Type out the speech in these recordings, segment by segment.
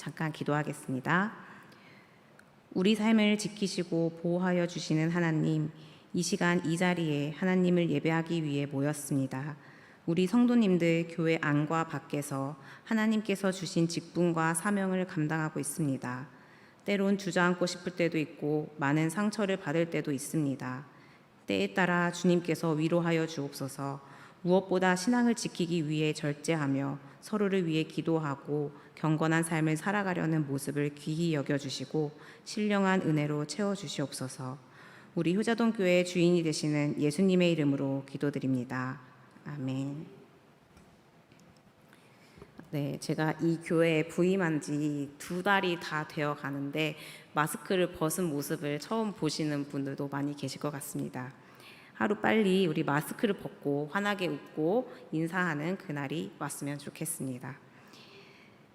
잠깐 기도하겠습니다. 우리 삶을 지키시고 보호하여 주시는 하나님, 이 시간 이 자리에 하나님을 예배하기 위해 모였습니다. 우리 성도님들 교회 안과 밖에서 하나님께서 주신 직분과 사명을 감당하고 있습니다. 때론 주저앉고 싶을 때도 있고 많은 상처를 받을 때도 있습니다. 때에 따라 주님께서 위로하여 주옵소서. 무엇보다 신앙을 지키기 위해 절제하며 서로를 위해 기도하고 경건한 삶을 살아가려는 모습을 귀히 여겨주시고 신령한 은혜로 채워주시옵소서. 우리 효자동 교회의 주인이 되시는 예수님의 이름으로 기도드립니다. 아멘. 네, 제가 이 교회에 부임한 지 2달이 다 되어 가는데 마스크를 벗은 모습을 처음 보시는 분들도 많이 계실 것 같습니다. 하루빨리 우리 마스크를 벗고 환하게 웃고 인사하는 그날이 왔으면 좋겠습니다.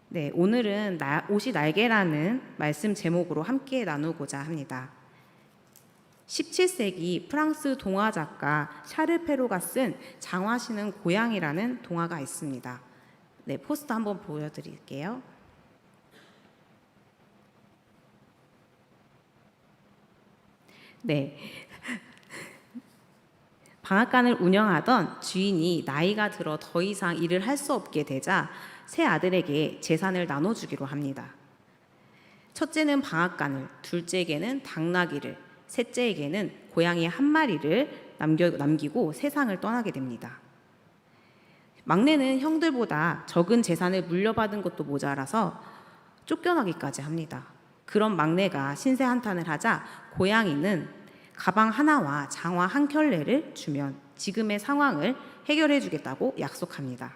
네, 오늘은 옷이 날개라는 말씀 제목으로 함께 나누고자 합니다. 17세기 프랑스 동화 작가 샤르 페로가 쓴 장화시는 고양이라는 동화가 있습니다. 네, 포스터 한번 보여드릴게요. 네. 방앗간을 운영하던 주인이 나이가 들어 더 이상 일을 할 수 없게 되자 세 아들에게 재산을 나눠주기로 합니다. 첫째는 방앗간을, 둘째에게는 당나귀를, 셋째에게는 고양이 1마리를 남기고 세상을 떠나게 됩니다. 막내는 형들보다 적은 재산을 물려받은 것도 모자라서 쫓겨나기까지 합니다. 그런 막내가 신세한탄을 하자 고양이는 가방 하나와 장화 1켤레를 주면 지금의 상황을 해결해 주겠다고 약속합니다.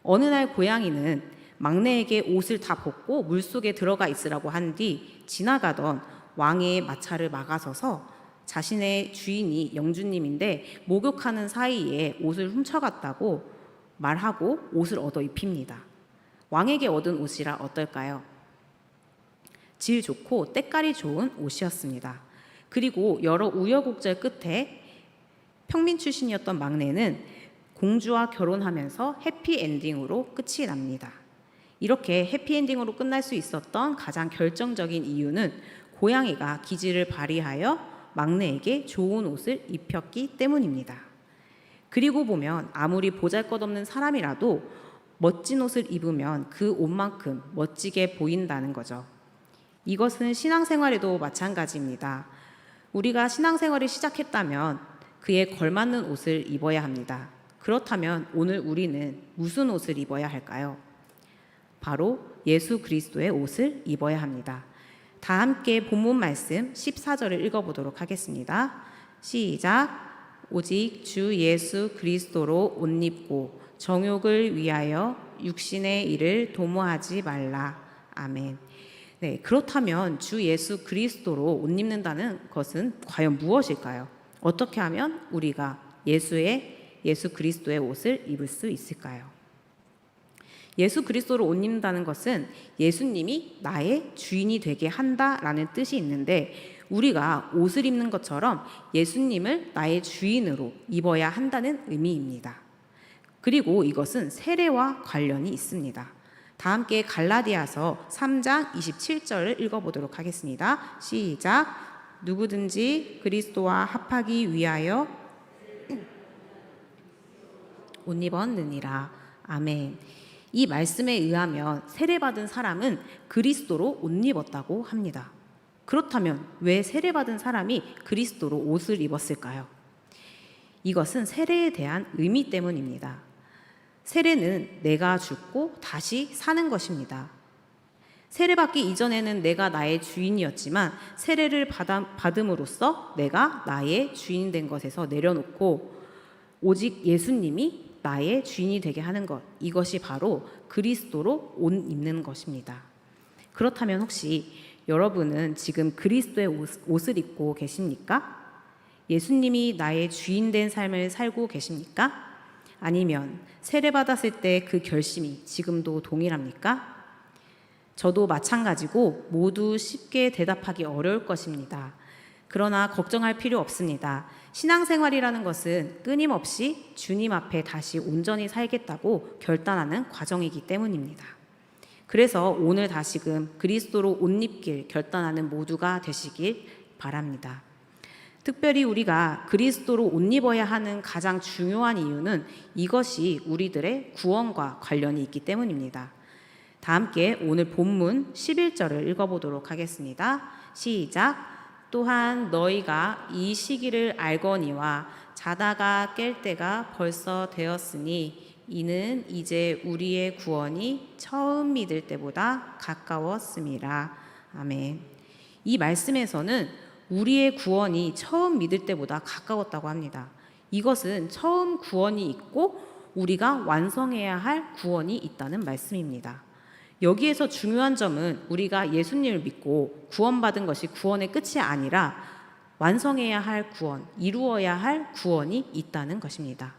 어느 날 고양이는 막내에게 옷을 다 벗고 물속에 들어가 있으라고 한 뒤 지나가던 왕의 마차를 막아서서 자신의 주인이 영주님인데 목욕하는 사이에 옷을 훔쳐갔다고 말하고 옷을 얻어 입힙니다. 왕에게 얻은 옷이라 어떨까요? 질 좋고 때깔이 좋은 옷이었습니다. 그리고 여러 우여곡절 끝에 평민 출신이었던 막내는 공주와 결혼하면서 해피엔딩으로 끝이 납니다. 이렇게 해피엔딩으로 끝날 수 있었던 가장 결정적인 이유는 고양이가 기지를 발휘하여 막내에게 좋은 옷을 입혔기 때문입니다. 그리고 보면 아무리 보잘것없는 사람이라도 멋진 옷을 입으면 그 옷만큼 멋지게 보인다는 거죠. 이것은 신앙생활에도 마찬가지입니다. 우리가 신앙생활을 시작했다면 그에 걸맞는 옷을 입어야 합니다. 그렇다면 오늘 우리는 무슨 옷을 입어야 할까요? 바로 예수 그리스도의 옷을 입어야 합니다. 다 함께 본문 말씀 14절을 읽어보도록 하겠습니다. 시작. 오직 주 예수 그리스도로 옷 입고 정욕을 위하여 육신의 일을 도모하지 말라. 아멘. 네, 그렇다면 주 예수 그리스도로 옷 입는다는 것은 과연 무엇일까요? 어떻게 하면 우리가 예수 그리스도의 옷을 입을 수 있을까요? 예수 그리스도로 옷 입는다는 것은 예수님이 나의 주인이 되게 한다라는 뜻이 있는데 우리가 옷을 입는 것처럼 예수님을 나의 주인으로 입어야 한다는 의미입니다. 그리고 이것은 세례와 관련이 있습니다. 다 함께 갈라디아서 3장 27절을 읽어보도록 하겠습니다. 시작. 누구든지 그리스도와 합하기 위하여 옷 입었느니라. 아멘. 이 말씀에 의하면 세례받은 사람은 그리스도로 옷 입었다고 합니다. 그렇다면 왜 세례받은 사람이 그리스도로 옷을 입었을까요? 이것은 세례에 대한 의미 때문입니다. 세례는 내가 죽고 다시 사는 것입니다. 세례받기 이전에는 내가 나의 주인이었지만 세례를 받음으로써 내가 나의 주인 된 것에서 내려놓고 오직 예수님이 나의 주인이 되게 하는 것, 이것이 바로 그리스도로 옷 입는 것입니다. 그렇다면 혹시 여러분은 지금 그리스도의 옷을 입고 계십니까? 예수님이 나의 주인 된 삶을 살고 계십니까? 아니면 세례받았을 때 그 결심이 지금도 동일합니까? 저도 마찬가지고 모두 쉽게 대답하기 어려울 것입니다. 그러나 걱정할 필요 없습니다. 신앙생활이라는 것은 끊임없이 주님 앞에 다시 온전히 살겠다고 결단하는 과정이기 때문입니다. 그래서 오늘 다시금 그리스도로 옷 입길 결단하는 모두가 되시길 바랍니다. 특별히 우리가 그리스도로 옷 입어야 하는 가장 중요한 이유는 이것이 우리들의 구원과 관련이 있기 때문입니다. 다 함께 오늘 본문 11절을 읽어보도록 하겠습니다. 시작. 또한 너희가 이 시기를 알거니와 자다가 깰 때가 벌써 되었으니 이는 이제 우리의 구원이 처음 믿을 때보다 가까웠음이라. 아멘. 이 말씀에서는 우리의 구원이 처음 믿을 때보다 가까웠다고 합니다. 이것은 처음 구원이 있고 우리가 완성해야 할 구원이 있다는 말씀입니다. 여기에서 중요한 점은 우리가 예수님을 믿고 구원받은 것이 구원의 끝이 아니라 완성해야 할 구원, 이루어야 할 구원이 있다는 것입니다.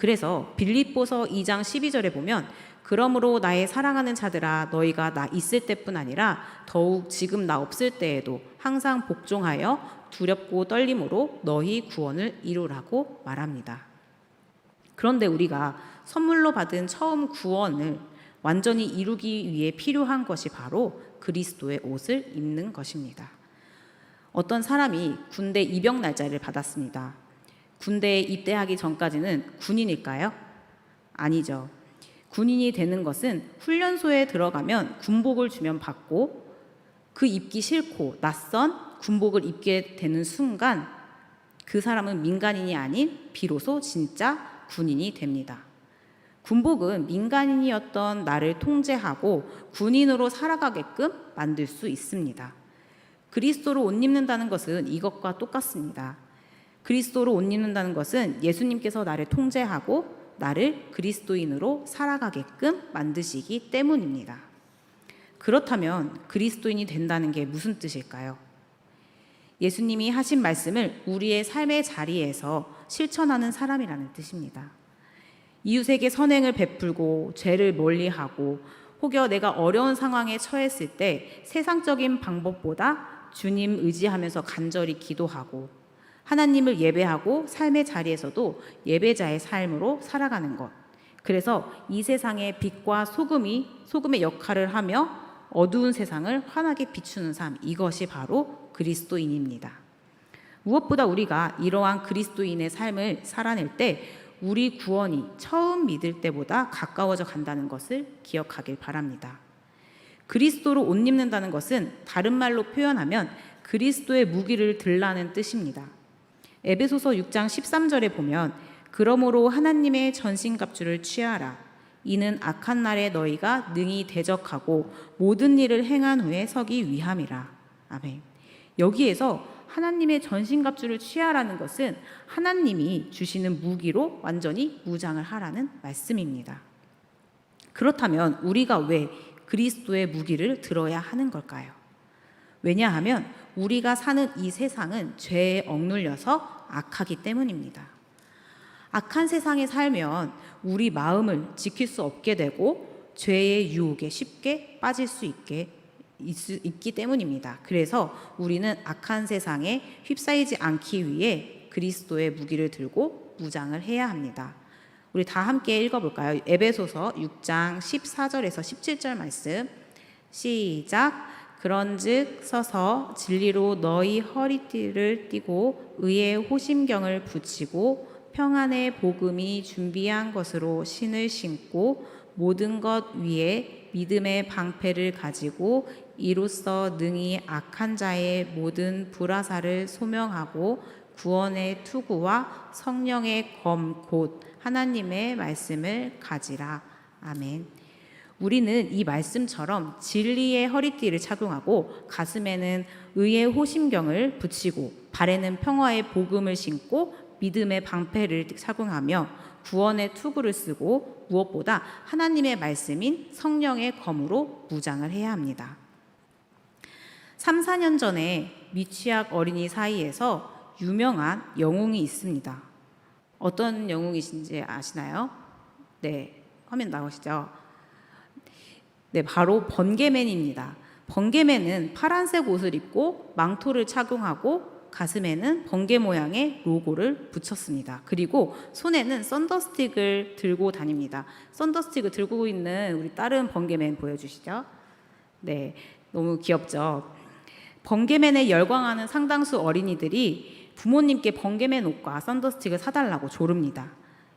그래서 빌립보서 2장 12절에 보면 그러므로 나의 사랑하는 자들아 너희가 나 있을 때뿐 아니라 더욱 지금 나 없을 때에도 항상 복종하여 두렵고 떨림으로 너희 구원을 이루라고 말합니다. 그런데 우리가 선물로 받은 처음 구원을 완전히 이루기 위해 필요한 것이 바로 그리스도의 옷을 입는 것입니다. 어떤 사람이 군대 입영 날짜를 받았습니다. 군대에 입대하기 전까지는 군인일까요? 아니죠. 군인이 되는 것은 훈련소에 들어가면 군복을 주면 받고 그 입기 싫고 낯선 군복을 입게 되는 순간 그 사람은 민간인이 아닌 비로소 진짜 군인이 됩니다. 군복은 민간인이었던 나를 통제하고 군인으로 살아가게끔 만들 수 있습니다. 그리스도로 옷 입는다는 것은 이것과 똑같습니다. 그리스도로 옷 입는다는 것은 예수님께서 나를 통제하고 나를 그리스도인으로 살아가게끔 만드시기 때문입니다. 그렇다면 그리스도인이 된다는 게 무슨 뜻일까요? 예수님이 하신 말씀을 우리의 삶의 자리에서 실천하는 사람이라는 뜻입니다. 이웃에게 선행을 베풀고 죄를 멀리하고 혹여 내가 어려운 상황에 처했을 때 세상적인 방법보다 주님 의지하면서 간절히 기도하고 하나님을 예배하고 삶의 자리에서도 예배자의 삶으로 살아가는 것. 그래서 이 세상의 빛과 소금의 역할을 하며 어두운 세상을 환하게 비추는 삶, 이것이 바로 그리스도인입니다. 무엇보다 우리가 이러한 그리스도인의 삶을 살아낼 때 우리 구원이 처음 믿을 때보다 가까워져 간다는 것을 기억하길 바랍니다. 그리스도로 옷 입는다는 것은 다른 말로 표현하면 그리스도의 무기를 들라는 뜻입니다. 에베소서 6장 13절에 보면 그러므로 하나님의 전신갑주를 취하라. 이는 악한 날에 너희가 능히 대적하고 모든 일을 행한 후에 서기 위함이라. 아멘. 여기에서 하나님의 전신갑주를 취하라는 것은 하나님이 주시는 무기로 완전히 무장을 하라는 말씀입니다. 그렇다면 우리가 왜 그리스도의 무기를 들어야 하는 걸까요? 왜냐하면 우리가 사는 이 세상은 죄에 억눌려서 악하기 때문입니다. 악한 세상에 살면 우리 마음을 지킬 수 없게 되고 죄의 유혹에 쉽게 빠질 수 있기 때문입니다. 그래서 우리는 악한 세상에 휩싸이지 않기 위해 그리스도의 무기를 들고 무장을 해야 합니다. 우리 다 함께 읽어볼까요? 에베소서 6장 14절에서 17절 말씀 시작. 그런즉 서서 진리로 너희 허리띠를 띠고 의의 호심경을 붙이고 평안의 복음이 준비한 것으로 신을 신고 모든 것 위에 믿음의 방패를 가지고 이로써 능히 악한 자의 모든 불화살을 소명하고 구원의 투구와 성령의 검 곧 하나님의 말씀을 가지라. 아멘. 우리는 이 말씀처럼 진리의 허리띠를 착용하고 가슴에는 의의 호심경을 붙이고 발에는 평화의 복음을 신고 믿음의 방패를 착용하며 구원의 투구를 쓰고 무엇보다 하나님의 말씀인 성령의 검으로 무장을 해야 합니다. 3, 4년 전에 미취학 어린이 사이에서 유명한 영웅이 있습니다. 어떤 영웅이신지 아시나요? 네, 화면 나오시죠? 네, 바로 번개맨입니다. 번개맨은 파란색 옷을 입고 망토를 착용하고 가슴에는 번개 모양의 로고를 붙였습니다. 그리고 손에는 썬더스틱을 들고 다닙니다. 썬더스틱을 들고 있는 우리 다른 번개맨 보여주시죠? 네, 너무 귀엽죠? 번개맨에 열광하는 상당수 어린이들이 부모님께 번개맨 옷과 썬더스틱을 사달라고 조릅니다.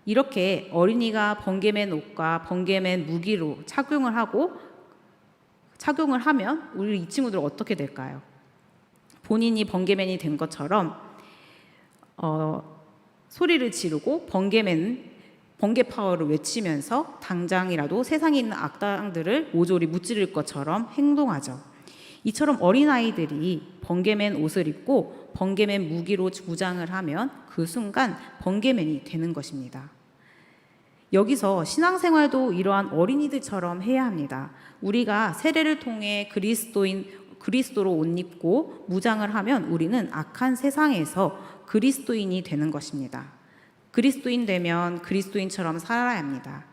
이렇게 어린이가 번개맨 옷과 번개맨 무기로 착용을 하면 우리 이 친구들 어떻게 될까요? 본인이 번개맨이 된 것처럼 소리를 지르고 번개 파워를 외치면서 당장이라도 세상에 있는 악당들을 모조리 무찌를 것처럼 행동하죠. 이처럼 어린아이들이 번개맨 옷을 입고 번개맨 무기로 무장을 하면 그 순간 번개맨이 되는 것입니다. 여기서 신앙생활도 이러한 어린이들처럼 해야 합니다. 우리가 세례를 통해 그리스도로 옷 입고 무장을 하면 우리는 악한 세상에서 그리스도인이 되는 것입니다. 그리스도인 되면 그리스도인처럼 살아야 합니다.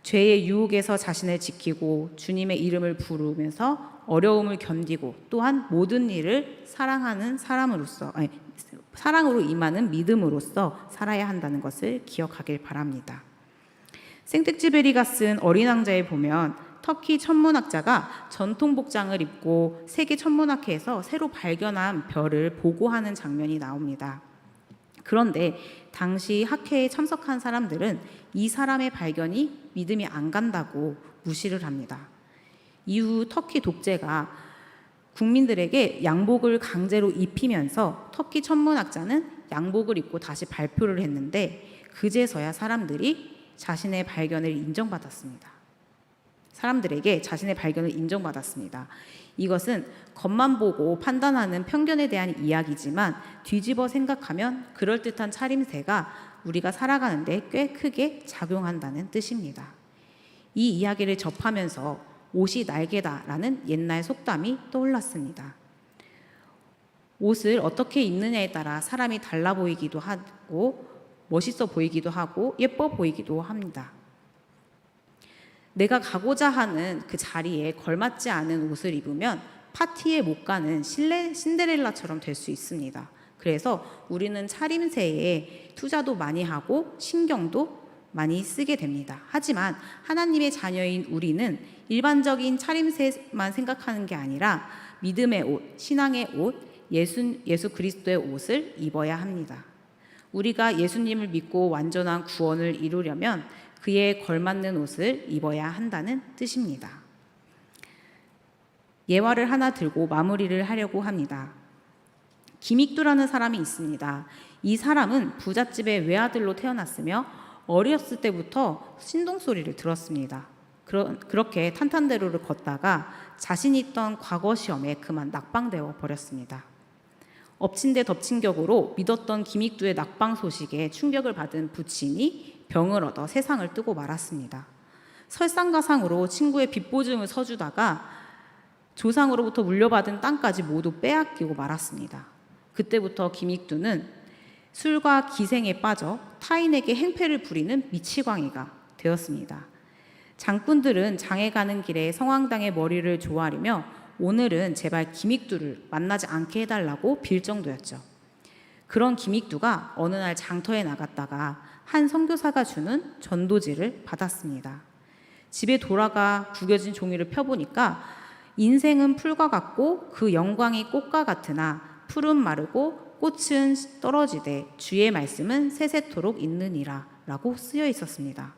죄의 유혹에서 자신을 지키고 주님의 이름을 부르면서 어려움을 견디고 또한 모든 일을 사랑으로 임하는 믿음으로써 살아야 한다는 것을 기억하길 바랍니다. 생텍쥐베리가 쓴 어린 왕자에 보면 터키 천문학자가 전통 복장을 입고 세계 천문학회에서 새로 발견한 별을 보고하는 장면이 나옵니다. 그런데 당시 학회에 참석한 사람들은 이 사람의 발견이 믿음이 안 간다고 무시를 합니다. 이후 터키 독재가 국민들에게 양복을 강제로 입히면서 터키 천문학자는 양복을 입고 다시 발표를 했는데 그제서야 사람들에게 자신의 발견을 인정받았습니다. 이것은 겉만 보고 판단하는 편견에 대한 이야기지만 뒤집어 생각하면 그럴듯한 차림새가 우리가 살아가는 데 꽤 크게 작용한다는 뜻입니다. 이 이야기를 접하면서 옷이 날개다라는 옛날 속담이 떠올랐습니다. 옷을 어떻게 입느냐에 따라 사람이 달라 보이기도 하고 멋있어 보이기도 하고 예뻐 보이기도 합니다. 내가 가고자 하는 그 자리에 걸맞지 않은 옷을 입으면 파티에 못 가는 신데렐라처럼 될 수 있습니다. 그래서 우리는 차림새에 투자도 많이 하고 신경도 많이 쓰게 됩니다. 하지만 하나님의 자녀인 우리는 일반적인 차림새만 생각하는 게 아니라 믿음의 옷, 신앙의 옷, 예수 그리스도의 옷을 입어야 합니다. 우리가 예수님을 믿고 완전한 구원을 이루려면 그에 걸맞는 옷을 입어야 한다는 뜻입니다. 예화를 하나 들고 마무리를 하려고 합니다. 김익두라는 사람이 있습니다. 이 사람은 부잣집의 외아들로 태어났으며 어렸을 때부터 신동소리를 들었습니다. 그렇게 탄탄대로를 걷다가 자신 있던 과거 시험에 그만 낙방되어 버렸습니다. 엎친 데 덮친 격으로 믿었던 김익두의 낙방 소식에 충격을 받은 부친이 병을 얻어 세상을 뜨고 말았습니다. 설상가상으로 친구의 빚보증을 서주다가 조상으로부터 물려받은 땅까지 모두 빼앗기고 말았습니다. 그때부터 김익두는 술과 기생에 빠져 타인에게 행패를 부리는 미치광이가 되었습니다. 장꾼들은 장에 가는 길에 성황당의 머리를 조아리며 오늘은 제발 김익두를 만나지 않게 해달라고 빌 정도였죠. 그런 김익두가 어느 날 장터에 나갔다가 한 선교사가 주는 전도지를 받았습니다. 집에 돌아가 구겨진 종이를 펴보니까 인생은 풀과 같고 그 영광이 꽃과 같으나 풀은 마르고 꽃은 떨어지되 주의 말씀은 세세토록 있느니라 라고 쓰여 있었습니다.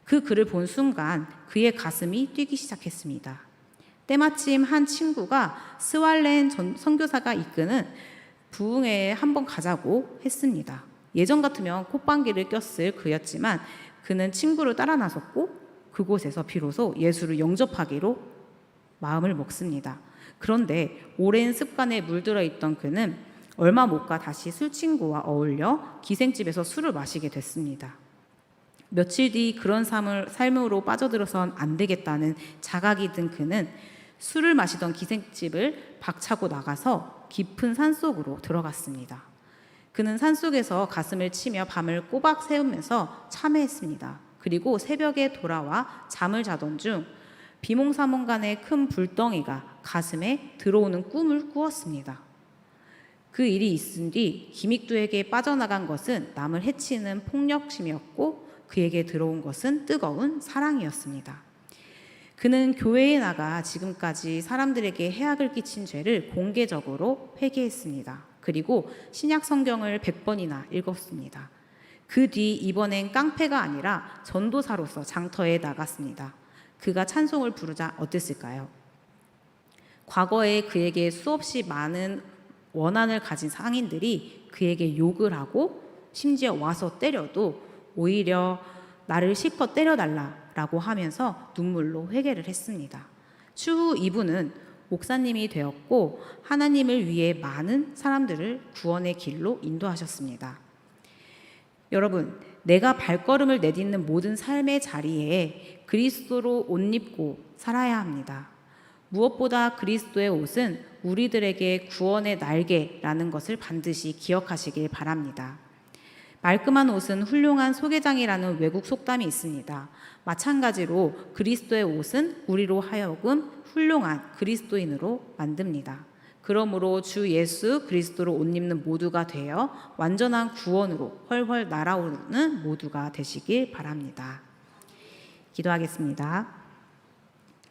그 글을 본 순간 그의 가슴이 뛰기 시작했습니다. 때마침 한 친구가 스왈렌 선교사가 이끄는 부흥회에 한번 가자고 했습니다. 예전 같으면 콧방귀를 꼈을 그였지만 그는 친구를 따라 나섰고 그곳에서 비로소 예수를 영접하기로 마음을 먹습니다. 그런데 오랜 습관에 물들어 있던 그는 얼마 못 가 다시 술친구와 어울려 기생집에서 술을 마시게 됐습니다. 며칠 뒤 그런 삶으로 빠져들어선 안 되겠다는 자각이 든 그는 술을 마시던 기생집을 박차고 나가서 깊은 산속으로 들어갔습니다. 그는 산속에서 가슴을 치며 밤을 꼬박 새우면서 참회했습니다. 그리고 새벽에 돌아와 잠을 자던 중 비몽사몽간의 큰 불덩이가 가슴에 들어오는 꿈을 꾸었습니다. 그 일이 있은 뒤 기믹두에게 빠져나간 것은 남을 해치는 폭력심이었고 그에게 들어온 것은 뜨거운 사랑이었습니다. 그는 교회에 나가 지금까지 사람들에게 해악을 끼친 죄를 공개적으로 회개했습니다. 그리고 신약 성경을 100번이나 읽었습니다. 그 뒤 이번엔 깡패가 아니라 전도사로서 장터에 나갔습니다. 그가 찬송을 부르자 어땠을까요? 과거에 그에게 수없이 많은 원한을 가진 상인들이 그에게 욕을 하고 심지어 와서 때려도 오히려 나를 실컷 때려달라라고 하면서 눈물로 회개를 했습니다. 추후 이분은 목사님이 되었고 하나님을 위해 많은 사람들을 구원의 길로 인도하셨습니다. 여러분, 내가 발걸음을 내딛는 모든 삶의 자리에 그리스도로 옷 입고 살아야 합니다. 무엇보다 그리스도의 옷은 우리들에게 구원의 날개라는 것을 반드시 기억하시길 바랍니다. 말끔한 옷은 훌륭한 소개장이라는 외국 속담이 있습니다. 마찬가지로 그리스도의 옷은 우리로 하여금 훌륭한 그리스도인으로 만듭니다. 그러므로 주 예수 그리스도로 옷 입는 모두가 되어 완전한 구원으로 훨훨 날아오르는 모두가 되시길 바랍니다. 기도하겠습니다.